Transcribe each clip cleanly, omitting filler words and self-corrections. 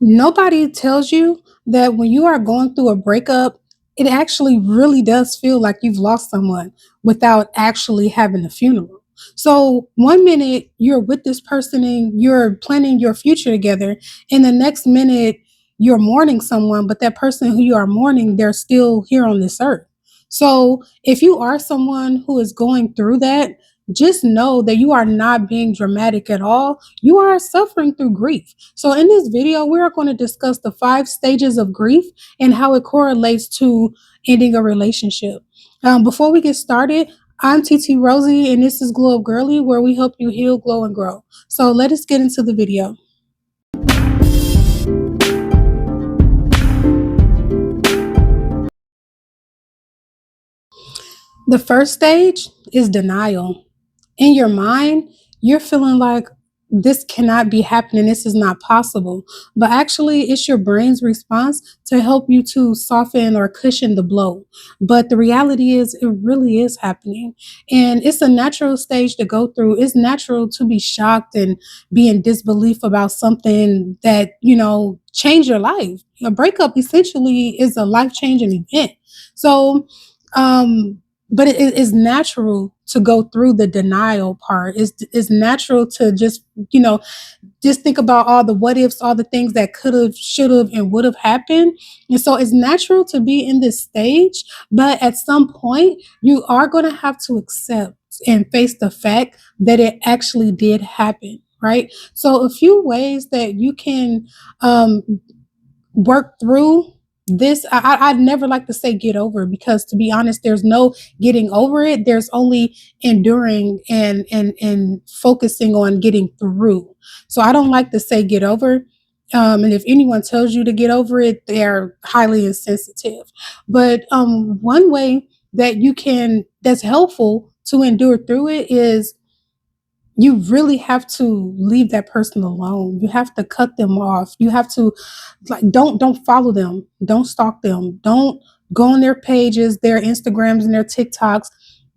Nobody tells you that when you are going through a breakup, it actually really does feel like you've lost someone without actually having a funeral. So, one minute you're with this person and you're planning your future together, and the next minute you're mourning someone, but that person who you are mourning, they're still here on this earth. So, if you are someone who is going through that, just know that you are not being dramatic at all. You are suffering through grief. So, in this video, we are going to discuss the 5 stages of grief and how it correlates to ending a relationship. Before we get started, I'm TT Rosie, and this is Glow Up Girlie, where we help you heal, glow, and grow. So, let us get into the video. The first stage is denial. In your mind, you're feeling like this cannot be happening, this is not possible. But actually, it's your brain's response to help you to soften or cushion the blow. But the reality is, it really is happening. And it's a natural stage to go through. It's natural to be shocked and be in disbelief about something that, change your life. A breakup essentially is a life changing event. So, um, but it is natural to go through the denial part. It's natural to just think about all the what ifs, all the things that could have, should have, and would have happened. And so it's natural to be in this stage, but at some point you are going to have to accept and face the fact that it actually did happen, right? So a few ways that you can um, work through this. I'd never like to say get over, because to be honest, there's no getting over it. There's only enduring and focusing on getting through. So I don't like to say get over. And if anyone tells you to get over it, they're highly insensitive. But one way that that's helpful to endure through it is you really have to leave that person alone. You have to cut them off. You have to, like, don't follow them. Don't stalk them. Don't go on their pages, their Instagrams and their TikToks.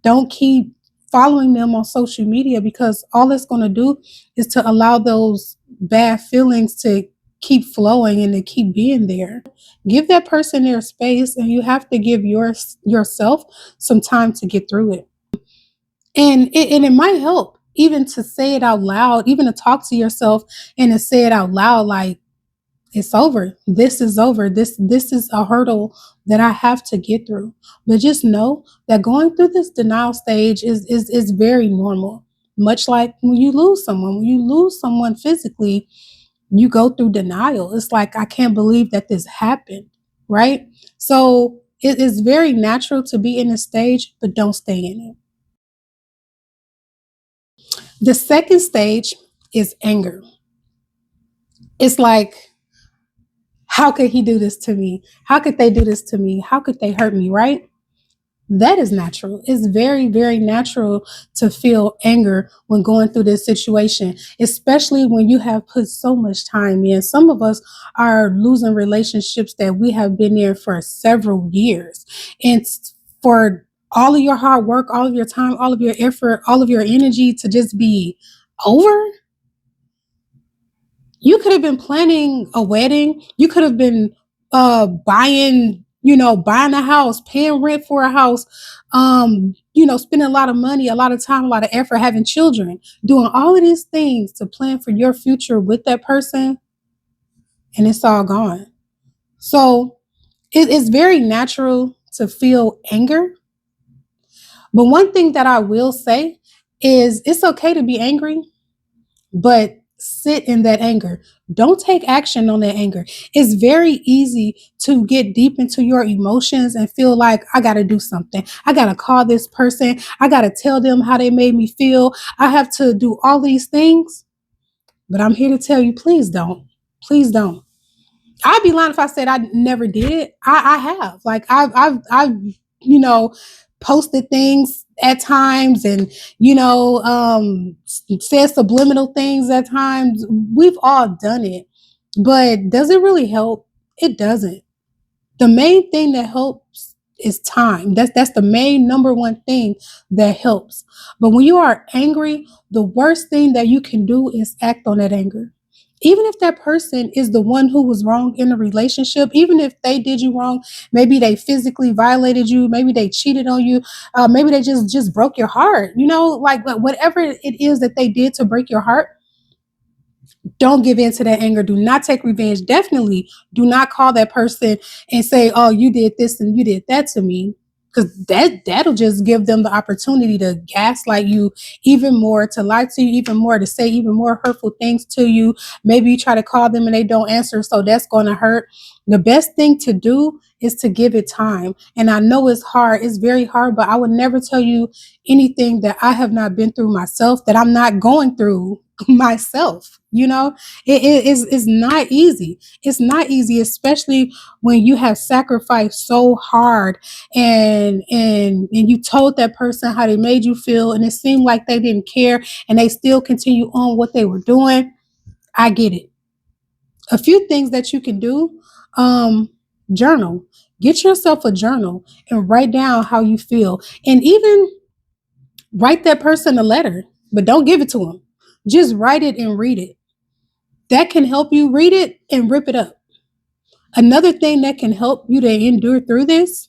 Don't keep following them on social media, because all it's going to do is to allow those bad feelings to keep flowing and to keep being there. Give that person their space, and you have to give yourself some time to get through it. And it might help even to say it out loud, even to talk to yourself and to say it out loud, like, it's over. This is over. This is a hurdle that I have to get through. But just know that going through this denial stage is very normal. Much like when you lose someone. When you lose someone physically, you go through denial. It's like, I can't believe that this happened, right? So it is very natural to be in a stage, but don't stay in it. The second stage is anger. It's like, how could he do this to me? How could they do this to me? How could they hurt me, right? That is natural. It's very, very natural to feel anger when going through this situation, especially when you have put so much time in. Some of us are losing relationships that we have been in for several years. And for all of your hard work, all of your time, all of your effort, all of your energy to just be over. You could have been planning a wedding. You could have been buying a house, paying rent for a house, spending a lot of money, a lot of time, a lot of effort, having children, doing all of these things to plan for your future with that person, and it's all gone. So it is very natural to feel anger. But one thing that I will say is, it's okay to be angry, but sit in that anger. Don't take action on that anger. It's very easy to get deep into your emotions and feel like, I got to do something. I got to call this person. I got to tell them how they made me feel. I have to do all these things. But I'm here to tell you, please don't. Please don't. I'd be lying if I said I never did it. I have. Like, I've you know posted things at times, and said subliminal things at times. We've all done it, but does it really help? It doesn't. The main thing that helps is time. That's the main number one thing that helps. But when you are angry, the worst thing that you can do is act on that anger. even if that person is the one who was wrong in the relationship, even if they did you wrong, maybe they physically violated you, maybe they cheated on you, maybe they just broke your heart, like whatever it is that they did to break your heart. Don't give in to that anger. Do not take revenge. Definitely do not call that person and say, "Oh, you did this and you did that to me." Because that'll just give them the opportunity to gaslight you even more, to lie to you even more, to say even more hurtful things to you. Maybe you try to call them and they don't answer, so that's going to hurt. The best thing to do is to give it time. And I know it's hard, it's very hard, but I would never tell you anything that I have not been through myself, that I'm not going through myself. It's not easy. It's not easy, especially when you have sacrificed so hard, and you told that person how they made you feel, and it seemed like they didn't care, and they still continue on what they were doing. I get it. A few things that you can do: um journal. Get yourself a journal and write down how you feel, and even write that person a letter, but don't give it to them. Just write it and read it. That can help you. Read it and rip it up. Another thing that can help you to endure through this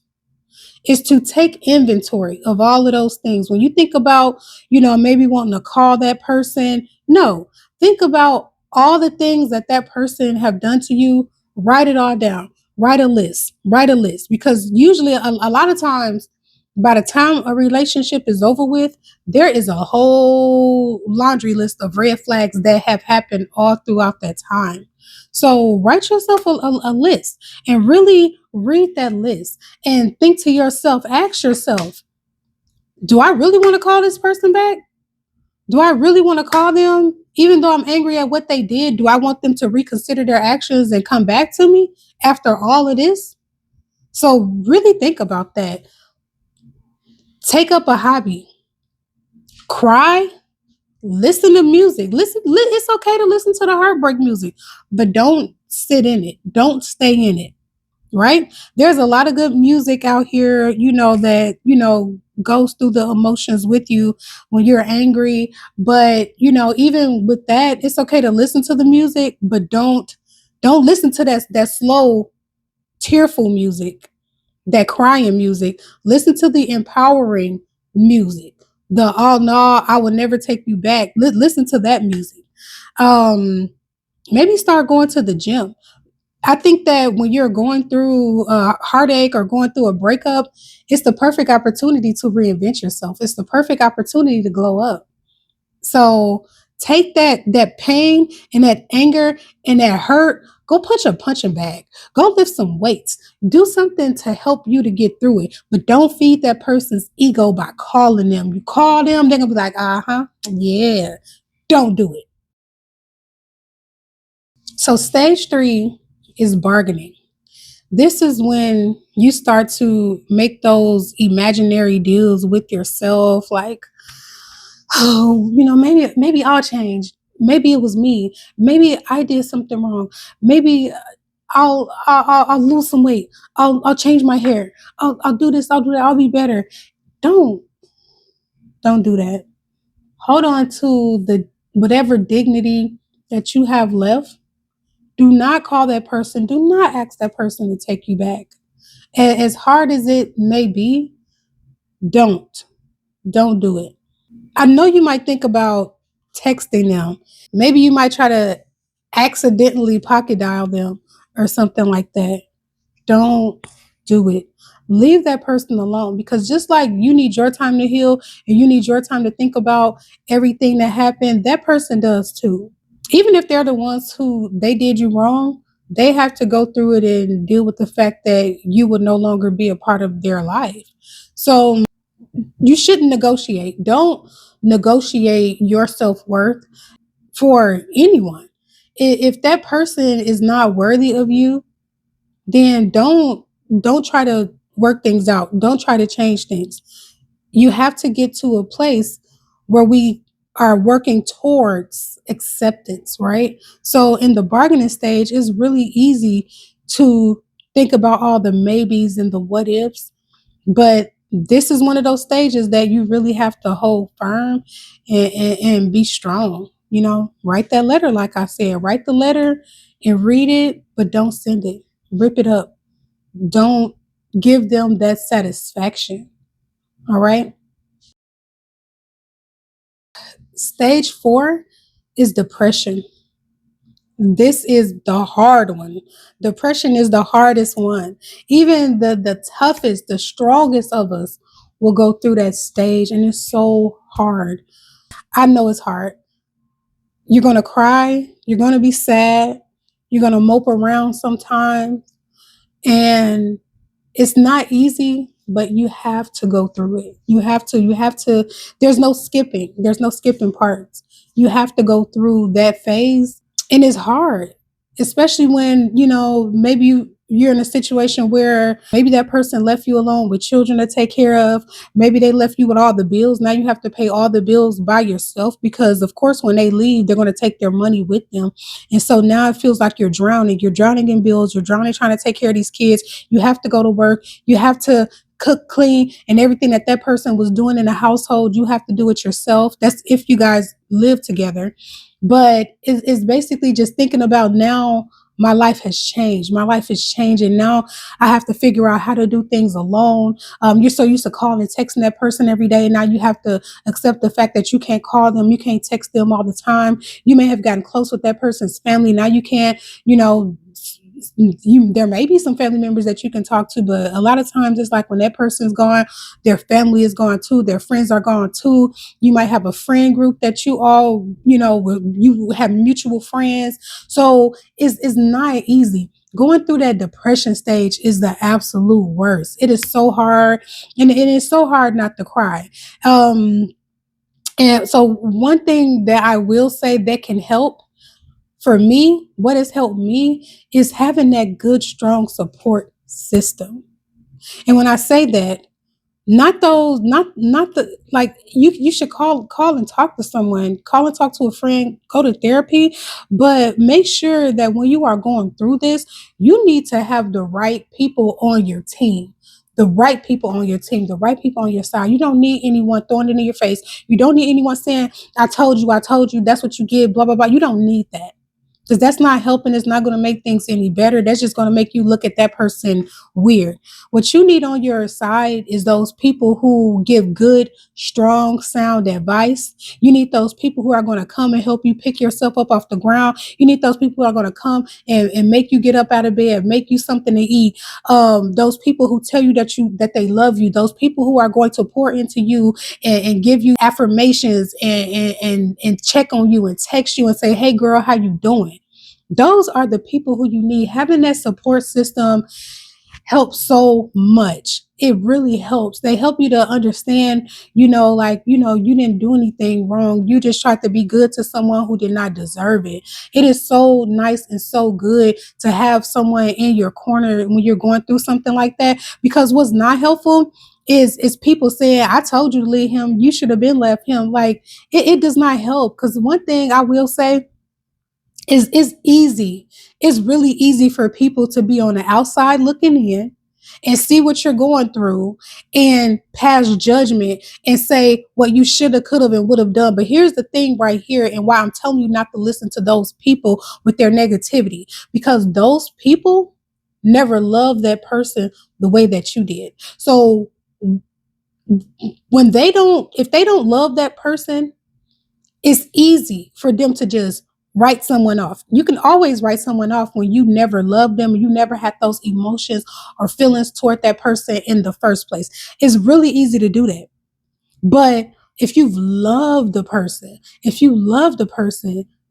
is to take inventory of all of those things. When you think about, maybe wanting to call that person, no, think about all the things that that person have done to you. Write it all down. Write a list, because usually a lot of times, by the time a relationship is over with, there is a whole laundry list of red flags that have happened all throughout that time. So write yourself a list and really read that list and think to yourself, ask yourself, do I really want to call this person back? Do I really want to call them? Even though I'm angry at what they did, do I want them to reconsider their actions and come back to me after all of this? So really think about that. Take up a hobby, cry, listen to music. It's okay to listen to the heartbreak music, but don't sit in it. Don't stay in it. Right? There's a lot of good music out here, that, goes through the emotions with you when you're angry. But, even with that, it's okay to listen to the music, but don't listen to that slow, tearful music, that crying music. Listen to the empowering music. The "oh no, I will never take you back." Listen to that music. Um, Maybe start going to the gym. I think that when you're going through a heartache or going through a breakup, it's the perfect opportunity to reinvent yourself. It's the perfect opportunity to glow up. So take that pain and that anger and that hurt, go punch a punching bag. Go lift some weights. Do something to help you to get through it. But don't feed that person's ego by calling them. You call them, they're gonna be like, yeah. Don't do it. So stage 3 is bargaining. This is when you start to make those imaginary deals with yourself, like, oh, maybe I'll change. Maybe it was me. Maybe I did something wrong. Maybe I'll lose some weight. I'll change my hair. I'll do this. I'll do that. I'll be better. Don't don't do that. Hold on to the whatever dignity that you have left. Do not call that person. Do not ask that person to take you back. As hard as it may be, don't. Don't do it. I know you might think about texting them. Maybe you might try to accidentally pocket dial them or something like that. Don't do it. Leave that person alone, because just like you need your time to heal and you need your time to think about everything that happened, that person does too. Even if they're the ones who they did you wrong, they have to go through it and deal with the fact that you would no longer be a part of their life. So you shouldn't negotiate. Don't negotiate your self-worth for anyone. If that person is not worthy of you, then don't try to work things out. Don't try to change things. You have to get to a place where we are working towards acceptance, right? So in the bargaining stage, it's really easy to think about all the maybes and the what ifs, but this is one of those stages that you really have to hold firm and be strong. Write that letter, like I said. Write the letter and read it, but don't send it. Rip it up. Don't give them that satisfaction. All right. Stage 4 is depression. This is the hard one. Depression is the hardest one. Even the toughest, the strongest of us will go through that stage, and it's so hard. I know it's hard. You're going to cry, you're going to be sad, you're going to mope around sometimes, and it's not easy, but you have to go through it. You have to there's no skipping parts. You have to go through that phase, and it's hard, especially when maybe you're in a situation where maybe that person left you alone with children to take care of. Maybe they left you with all the bills. Now you have to pay all the bills by yourself, because of course when they leave they're going to take their money with them. And so now it feels like you're drowning in bills, you're drowning trying to take care of these kids. You have to go to work, you have to cook, clean, and everything that person was doing in the household, you have to do it yourself. That's if you guys live together. But it's basically just thinking about, now my life has changed. My life is changing. Now I have to figure out how to do things alone. You're so used to calling and texting that person every day. Now you have to accept the fact that you can't call them, you can't text them all the time. You may have gotten close with that person's family. Now you can't, there may be some family members that you can talk to, but a lot of times it's like when that person's gone, their family is gone too, their friends are gone too. You might have a friend group that you all, you have mutual friends. So it's not easy. Going through that depression stage is the absolute worst. It is so hard, and it is so hard not to cry. And so one thing that I will say that can help, for me, what has helped me is having that good, strong support system. And when I say that, not those, not the, like, you should call and talk to someone, call and talk to a friend, go to therapy, but make sure that when you are going through this, you need to have the right people on your team. The right people on your team, the right people on your side. You don't need anyone throwing it in your face. You don't need anyone saying, I told you, that's what you get, blah, blah, blah. You don't need that, because that's not helping. It's not going to make things any better. That's just going to make you look at that person weird. What you need on your side is those people who give good, strong, sound advice. You need those people who are going to come and help you pick yourself up off the ground. You need those people who are going to come and make you get up out of bed, make you something to eat. Those people who tell you that they love you. Those people who are going to pour into you and give you affirmations and check on you and text you and say, "Hey girl, how you doing?" Those are the people who you need. Having that support system helps so much. It really helps. They help you to understand, you didn't do anything wrong. You just tried to be good to someone who did not deserve it. It is so nice and so good to have someone in your corner when you're going through something like that. Because what's not helpful is people saying, "I told you to leave him. You should have been left him." Like, it does not help. Because one thing I will say is, it's easy. It's really easy for people to be on the outside looking in and see what you're going through and pass judgment and say what you should have, could have, and would have done. But here's the thing right here, and why I'm telling you not to listen to those people with their negativity, because those people never loved that person the way that you did. So if they don't love that person, it's easy for them to just write someone off. You can always write someone off when you never loved them, you never had those emotions or feelings toward that person in the first place. It's really easy to do that. But if you love the person,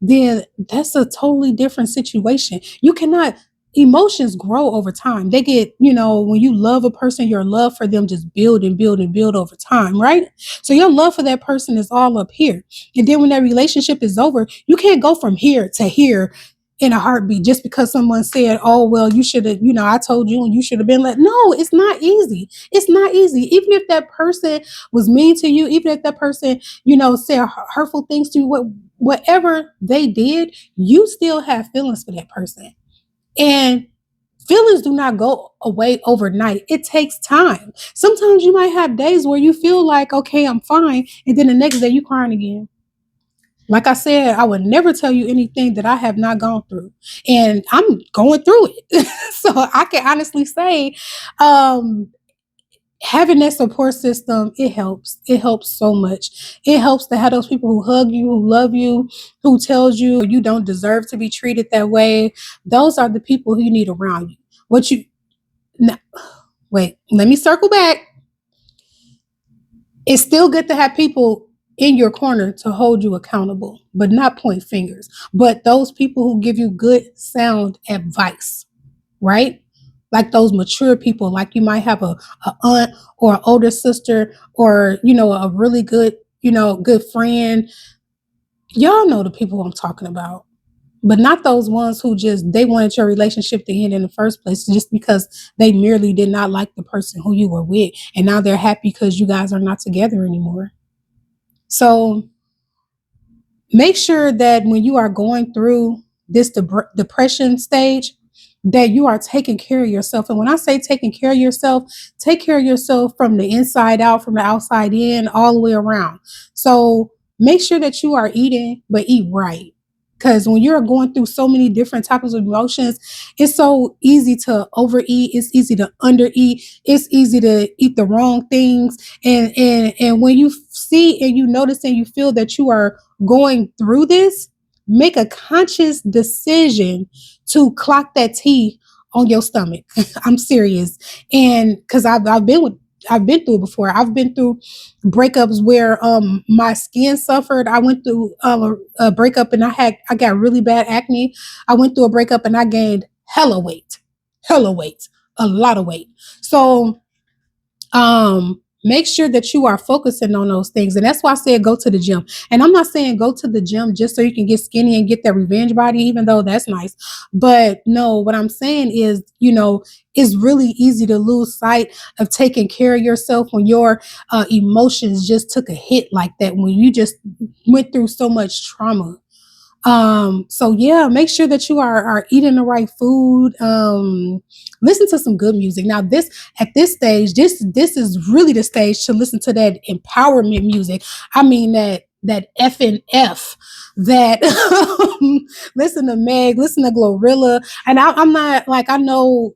then that's a totally different situation. You cannot, emotions grow over time. They get, when you love a person, your love for them just build and build and build over time, right? So your love for that person is all up here. And then when that relationship is over, you can't go from here to here in a heartbeat just because someone said, "Oh, well, you should have, I told you and you should have been let." No, it's not easy. It's not easy. Even if that person was mean to you, even if that person, said hurtful things to you, whatever they did, you still have feelings for that person. And feelings do not go away overnight. It takes time. Sometimes you might have days where you feel like, okay, I'm fine. And then the next day you crying again. Like I said, I would never tell you anything that I have not gone through. And I'm going through it. So I can honestly say, um, having that support system, it helps. It helps so much. It helps to have those people who hug you, who love you, who tells you you don't deserve to be treated that way. Those are the people who you need around you. What you now, wait, let me circle back. It's still good to have people in your corner to hold you accountable, but not point fingers. But those people who give you good sound advice, right? Like those mature people, like you might have a aunt or an older sister or, a really good, good friend. Y'all know the people I'm talking about. But not those ones who just they wanted your relationship to end in the first place just because they merely did not like the person who you were with. And now they're happy because you guys are not together anymore. So make sure that when you are going through this depression stage, that you are taking care of yourself. And when I say taking care of yourself, take care of yourself from the inside out, from the outside in, all the way around. So make sure that you are eating, but eat right. Because when you're going through so many different types of emotions, it's so easy to overeat. It's easy to undereat. It's easy to eat the wrong things. And when you see and you notice and you feel that you are going through this, make a conscious decision to clock that T on your stomach. I'm serious. And because I've been through it before. I've been through breakups where my skin suffered. I went through a breakup and I got really bad acne. I went through a breakup and I gained hella weight, a lot of weight. So make sure that you are focusing on those things. And that's why I said go to the gym. And I'm not saying go to the gym just so you can get skinny and get that revenge body, even though that's nice. But no, what I'm saying is, it's really easy to lose sight of taking care of yourself when your emotions just took a hit like that, when you just went through so much trauma. So yeah, make sure that you are eating the right food. Listen to some good music. Now, this at this stage, this is really the stage to listen to that empowerment music. I mean that F and F, that listen to Meg, listen to Glorilla. And I'm not like, I know,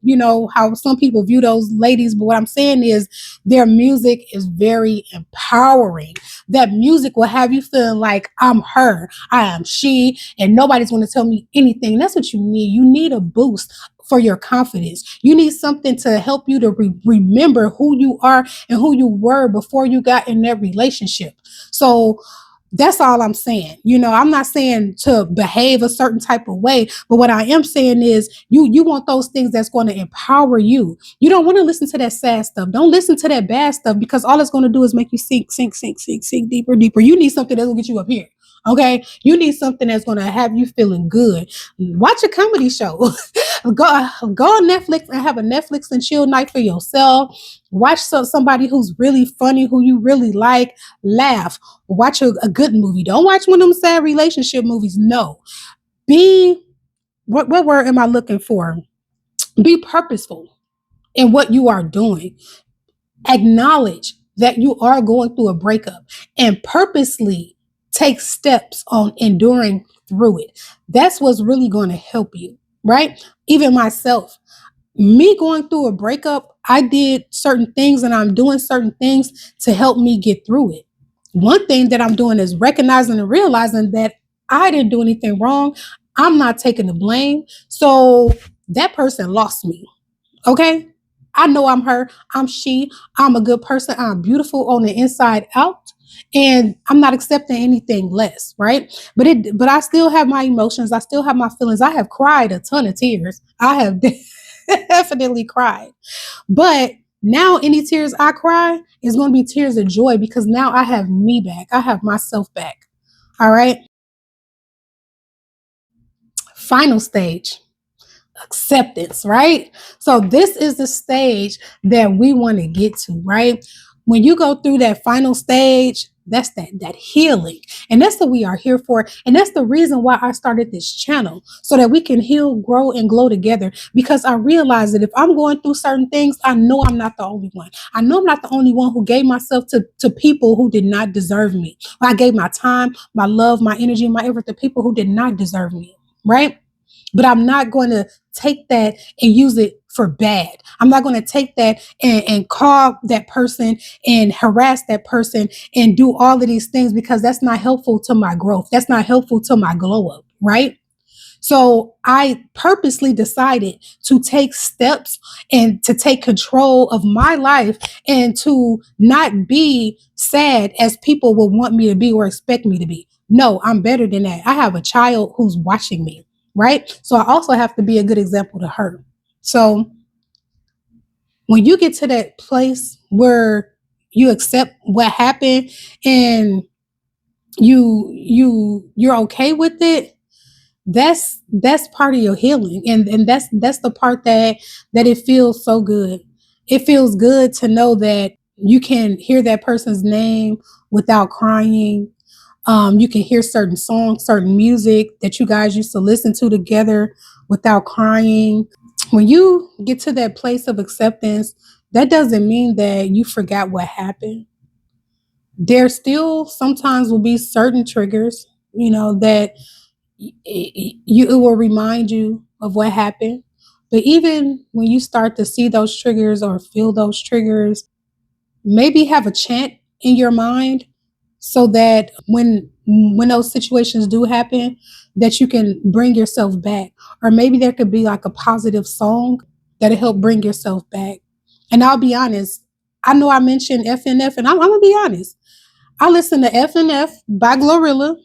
how some people view those ladies, but what I'm saying is their music is very empowering. That music will have you feeling like I'm her, I am she, and nobody's going to tell me anything. That's what you need. You need a boost for your confidence. You need something to help you to remember who you are and who you were before you got in that relationship. So that's all I'm saying. I'm not saying to behave a certain type of way, but what I am saying is you want those things that's going to empower you. You don't want to listen to that sad stuff. Don't listen to that bad stuff, because all it's going to do is make you sink deeper, deeper. You need something that's going to get you up here. Okay, you need something that's going to have you feeling good. Watch a comedy show. go on Netflix and have a Netflix and chill night for yourself. Watch somebody who's really funny, who you really like. Laugh. Watch a good movie. Don't watch one of them sad relationship movies. No. Be what word am I looking for? Be purposeful in what you are doing. Acknowledge that you are going through a breakup and purposely take steps on enduring through it. That's what's really going to help you, right? Even myself, me going through a breakup, I did certain things and I'm doing certain things to help me get through it. One thing that I'm doing is recognizing and realizing that I didn't do anything wrong. I'm not taking the blame. So that person lost me. Okay. I know I'm her. I'm she. I'm a good person. I'm beautiful on the inside out. And I'm not accepting anything less, right? But I still have my emotions. I still have my feelings. I have cried a ton of tears. I have definitely cried. But now any tears I cry is going to be tears of joy, because now I have me back. I have myself back. All right. Final stage, acceptance, right? So this is the stage that we want to get to, right? When you go through that final stage, that's that healing. And that's what we are here for. And that's the reason why I started this channel, so that we can heal, grow, and glow together. Because I realize that if I'm going through certain things, I know I'm not the only one. I know I'm not the only one who gave myself to people who did not deserve me. I gave my time, my love, my energy, my everything to people who did not deserve me. Right? But I'm not going to take that and use it for bad. I'm not going to take that and call that person and harass that person and do all of these things, because that's not helpful to my growth. That's not helpful to my glow up, right? So I purposely decided to take steps and to take control of my life, and to not be sad as people will want me to be or expect me to be. No, I'm better than that. I have a child who's watching me, right? So I also have to be a good example to her. So when you get to that place where you accept what happened, and you're okay with it, that's part of your healing. And that's the part that it feels so good. It feels good to know that you can hear that person's name without crying. You can hear certain songs, certain music that you guys used to listen to together without crying. When you get to that place of acceptance, that doesn't mean that you forgot what happened. There still sometimes will be certain triggers, that it will remind you of what happened. But even when you start to see those triggers or feel those triggers, maybe have a chant in your mind, so that when those situations do happen, that you can bring yourself back. Or maybe there could be like a positive song that'll help bring yourself back. And I'll be honest, I know I mentioned FNF, and I'm gonna be honest. I listen to FNF by Glorilla,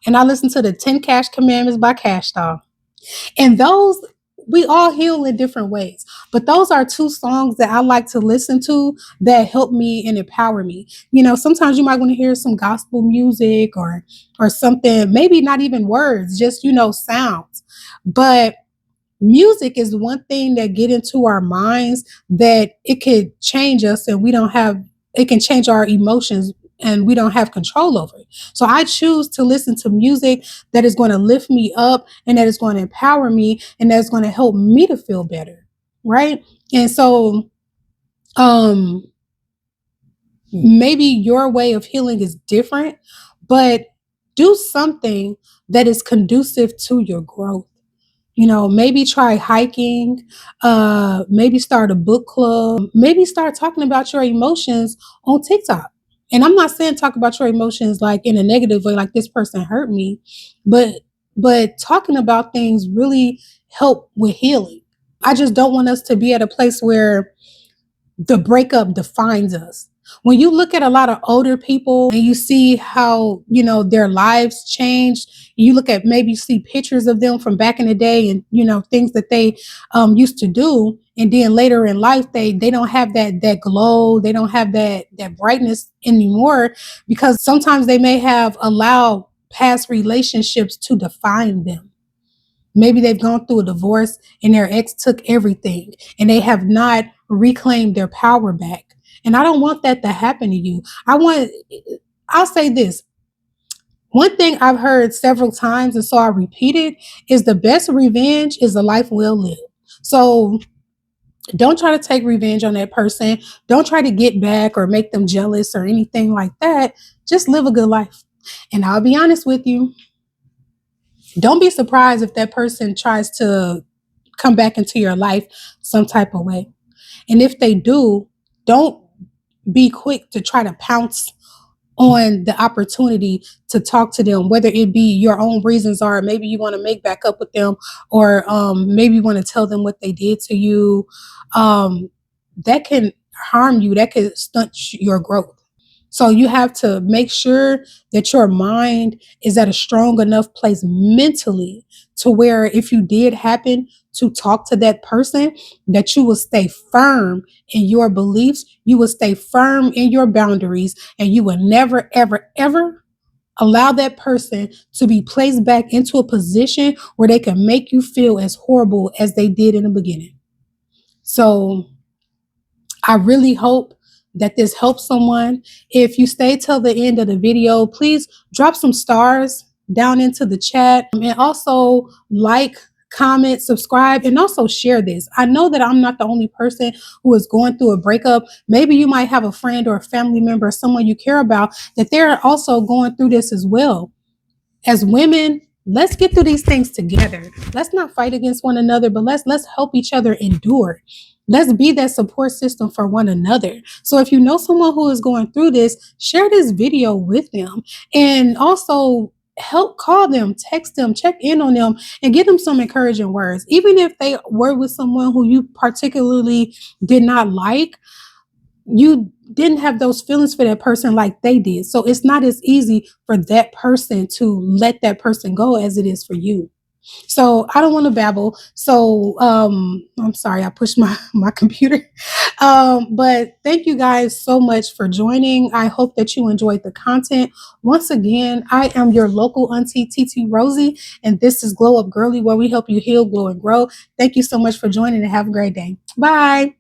and I listen to the 10 Cash Commandments by Cash Doll. And those, we all heal in different ways. But those are two songs that I like to listen to that help me and empower me. Sometimes you might want to hear some gospel music, or something, maybe not even words, just sounds. But music is one thing that get into our minds, that it could change us, and we don't have it can change our emotions, and we don't have control over it. So I choose to listen to music that is going to lift me up, and that is going to empower me, and that's going to help me to feel better, right? And so um maybe your way of healing is different, but do something that is conducive to your growth. Maybe try hiking, maybe start a book club, maybe start talking about your emotions on TikTok. And I'm not saying talk about your emotions like in a negative way, like this person hurt me, but talking about things really help with healing. I just don't want us to be at a place where the breakup defines us. When you look at a lot of older people and you see how, their lives changed, you look at, maybe see pictures of them from back in the day, and, things that they used to do. And then later in life, they don't have that glow. They don't have that brightness anymore, because sometimes they may have allowed past relationships to define them. Maybe they've gone through a divorce and their ex took everything, and they have not reclaimed their power back. And I don't want that to happen to you. I'll say this. One thing I've heard several times, and so I repeat it, is the best revenge is a life well lived. So don't try to take revenge on that person. Don't try to get back or make them jealous or anything like that. Just live a good life. And I'll be honest with you, don't be surprised if that person tries to come back into your life some type of way. And if they do, don't be quick to try to pounce on the opportunity to talk to them, whether it be your own reasons, or maybe you want to make back up with them, or maybe you want to tell them what they did to you. That can harm you, that can stunt your growth. So you have to make sure that your mind is at a strong enough place mentally, to where if you did happen to talk to that person, that you will stay firm in your beliefs, you will stay firm in your boundaries, and you will never, ever, ever allow that person to be placed back into a position where they can make you feel as horrible as they did in the beginning. So I really hope that this helps someone. If you stay till the end of the video, please drop some stars down into the chat, and also like, comment, subscribe, and also share this. I know that I'm not the only person who is going through a breakup. Maybe you might have a friend or a family member or someone you care about that they're also going through this as well. As women, let's get through these things together. Let's not fight against one another, but let's help each other endure. Let's be that support system for one another. So if you know someone who is going through this, share this video with them, and also help call them, text them, check in on them, and give them some encouraging words. Even if they were with someone who you particularly did not like, you didn't have those feelings for that person like they did. So it's not as easy for that person to let that person go as it is for you. So I don't want to babble. So I'm sorry, I pushed my computer. But thank you guys so much for joining. I hope that you enjoyed the content. Once again, I am your local auntie TT Rosie, and this is Glow Up Girlie, where we help you heal, glow, and grow. Thank you so much for joining, and have a great day. Bye.